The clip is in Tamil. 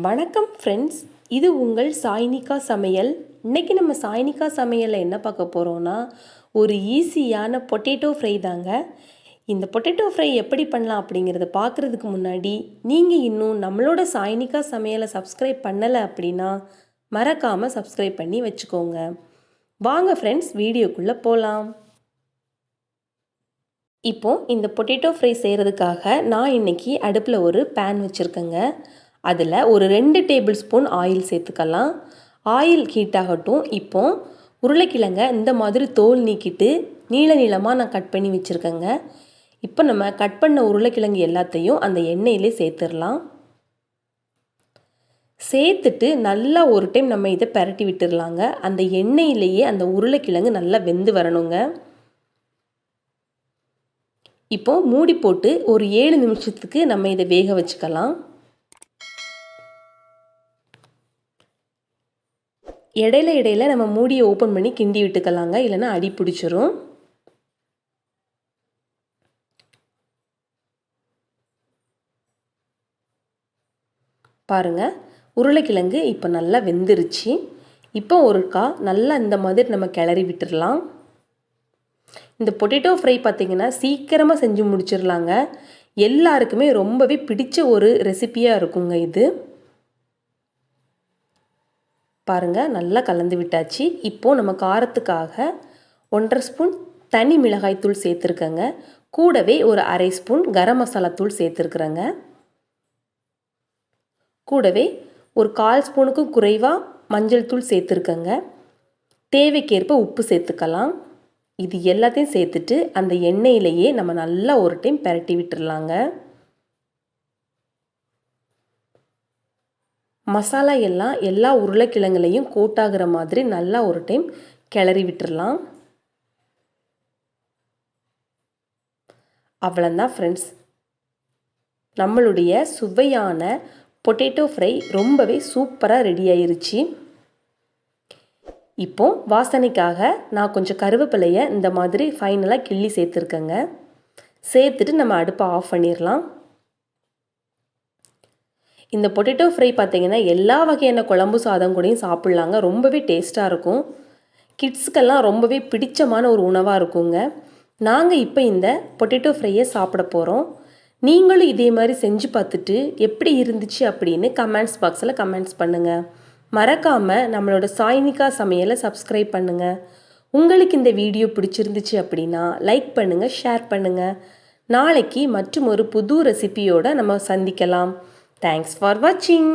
வணக்கம் ஃப்ரெண்ட்ஸ், இது உங்கள் சாய்னிகா சமையல். இன்றைக்கி நம்ம சாய்னிகா சமையலில் என்ன பார்க்க போகிறோன்னா, ஒரு ஈஸியான பொட்டேட்டோ ஃப்ரை தாங்க. இந்த பொட்டேட்டோ ஃப்ரை எப்படி பண்ணலாம் அப்படிங்கிறத பார்க்குறதுக்கு முன்னாடி நீங்கள் இன்னும் நம்மளோட சாய்னிகா சமையலை சப்ஸ்கிரைப் பண்ணலை அப்படின்னா மறக்காமல் சப்ஸ்கிரைப் பண்ணி வச்சுக்கோங்க. வாங்க ஃப்ரெண்ட்ஸ், வீடியோக்குள்ளே போகலாம். இப்போது இந்த பொட்டேட்டோ ஃப்ரை செய்கிறதுக்காக நான் இன்றைக்கி அடுப்பில் ஒரு பேன் வச்சுருக்கேங்க. அதில் ஒரு 2 டேபிள் ஸ்பூன் ஆயில் சேர்த்துக்கலாம். ஆயில் ஹீட் ஆகட்டும். இப்போது உருளைக்கிழங்க இந்த மாதிரி தோல் நீக்கிட்டு நீள நீளமாக நான் கட் பண்ணி வச்சுருக்கேங்க. இப்போ நம்ம கட் பண்ண உருளைக்கிழங்கு எல்லாத்தையும் அந்த எண்ணெயிலே சேர்த்துடலாம். சேர்த்துட்டு நல்லா ஒரு டைம் நம்ம இதை பெரட்டி விட்டுடலாங்க. அந்த எண்ணெயிலேயே அந்த உருளைக்கிழங்கு நல்லா வெந்து வரணுங்க. இப்போது மூடி போட்டு ஒரு 7 நிமிஷத்துக்கு நம்ம இதை வேக வச்சுக்கலாம். இடையில நம்ம மூடியை ஓப்பன் பண்ணி கிண்டி விட்டுக்கலாங்க, இல்லைன்னா அடி பிடிச்சிரும். பாருங்கள், உருளைக்கிழங்கு இப்போ நல்லா வெந்துருச்சு. இப்போ ஒருக்கா நல்லா இந்த மாதிரி நம்ம கிளறி விட்டுடலாம். இந்த பொட்டேட்டோ ஃப்ரை பார்த்திங்கன்னா சீக்கிரமாக செஞ்சு முடிச்சிடலாங்க. எல்லாருக்குமே ரொம்பவே பிடிச்ச ஒரு ரெசிபியாக இருக்குங்க இது. பாருங்கள், நல்லா கலந்து விட்டாச்சு. இப்போது நம்ம காரத்துக்காக 1.5 ஸ்பூன் தனி மிளகாய் தூள் சேர்த்துருக்கேங்க. கூடவே ஒரு 1/2 ஸ்பூன் கரம் மசாலா தூள் சேர்த்துருக்குறேங்க. கூடவே ஒரு 1/4 ஸ்பூனுக்கும் குறைவாக மஞ்சள் தூள் சேர்த்துருக்கேங்க. தேவைக்கேற்ப உப்பு சேர்த்துக்கலாம். இது எல்லாத்தையும் சேர்த்துட்டு அந்த எண்ணெயிலேயே நம்ம நல்லா ஒரு டைம் பெரட்டி விட்டுடலாங்க. மசாலா எல்லாம் எல்லா உருளைக்கிழங்குலையும் கோட்டாகிற மாதிரி நல்லா ஒரு டைம் கிளறி விட்டுடலாம். அவ்வளோதான் ஃப்ரெண்ட்ஸ், நம்மளுடைய சுவையான பொட்டேட்டோ ஃப்ரை ரொம்பவே சூப்பராக ரெடி ஆயிருச்சு. இப்போ வாசனைக்காக நான் கொஞ்சம் கருவேப்பிலையை இந்த மாதிரி ஃபைனலாக கிள்ளி சேர்த்துருக்கேங்க. சேர்த்துட்டு நம்ம அடுப்பை ஆஃப் பண்ணிடலாம். இந்த பொட்டேட்டோ ஃப்ரை பார்த்திங்கன்னா எல்லா வகையான குழம்பு சாதம் கூடயும் சாப்பிட்லாங்க. ரொம்பவே டேஸ்ட்டாக இருக்கும். கிட்ஸுக்கெல்லாம் ரொம்பவே பிடிச்சமான ஒரு உணவாக இருக்குங்க. நாங்கள் இப்போ இந்த பொட்டேட்டோ ஃப்ரையை சாப்பிட போகிறோம். நீங்களும் இதே மாதிரி செஞ்சு பார்த்துட்டு எப்படி இருந்துச்சு அப்படின்னு கமெண்ட்ஸ் பாக்ஸில் கமெண்ட்ஸ் பண்ணுங்கள். மறக்காமல் நம்மளோட சாய்னிகா சமையலை சப்ஸ்கிரைப் பண்ணுங்கள். உங்களுக்கு இந்த வீடியோ பிடிச்சிருந்துச்சு அப்படின்னா லைக் பண்ணுங்கள், ஷேர் பண்ணுங்கள். நாளைக்கு மற்றும் ஒரு புது ரெசிபியோடு நம்ம சந்திக்கலாம். தேங்க்ஸ் ஃபார் வாட்சிங்.